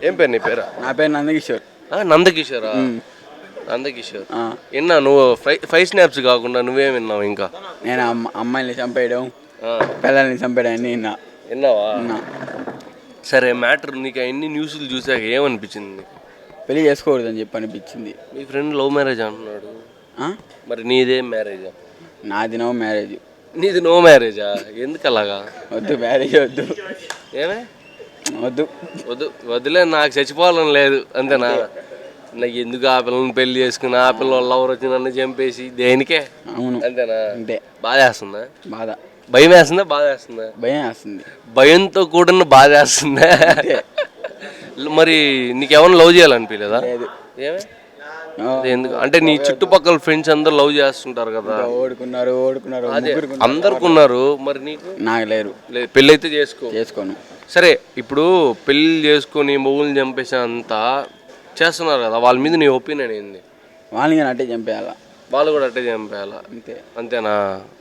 ఏం పేరు నీ పేరు? నా పేరు నందకిషోర్. నందకిషోరా? నందకిషోర్. విన్నా నువ్వు 5 స్నాప్స్ కాకుండా నువ్వేం విన్నావు ఇంకా? నేను అమ్మాయిని చంపేయడం, పిల్లల్ని చంపేయడం అన్నీ విన్నావా? సరే మ్యాటర్ నీకు అన్ని న్యూస్లు చూసాక ఏమనిపించింది? పెళ్లి చేసుకోకూడదని చెప్పి అనిపించింది. మీ ఫ్రెండ్ లవ్ మ్యారేజ్ అంటున్నాడు, మరి నీదేం మ్యారేజా? నాది నో మ్యారేజ్. నీది నో మ్యారేజా? ఎందుకు అలాగా? వద్దు, మ్యారేజ్ వద్దు. ఏమే వద్దు వద్దు? వద్దులే, నాకు చచ్చిపోవాలని లేదు అంతేనా? నాకు ఎందుకు ఆ పిల్లల్ని పెళ్లి చేసుకుని ఆ పిల్ల ఎవరు వచ్చి నన్ను చంపేసి దేనికే? అవును అంతేనా? అంతే. బాధ వేస్తుందా? బాధ. భయం వేస్తుందా? బాధ వేస్తుందా? భయం వేస్తుంది. భయంతో కూడిన బాధ వేస్తుందా? మరి నీకేమన్నా లవ్ చేయాలనిపించలేదా? ఏమే ఎందుకు అంటే నీ చుట్టుపక్కల ఫ్రెండ్స్ అందరు లవ్ చేస్తుంటారు కదా? ఓడుకున్నారు. అందరికి ఉన్నారు, మరి నీకు? నాకు లేరు. పెళ్ళి అయితే చేసుకోను. సరే, ఇప్పుడు పెళ్ళి చేసుకొని మొగుల్ని చంపేసే అంతా చేస్తున్నారు కదా, వాళ్ళ మీద నీ ఒపీనియన్ ఏంది? వాళ్ళని కానీ అట్టే చంపేయాలా? వాళ్ళు కూడా అట్టే చంపేయాలా? అంతే. అంతేనా?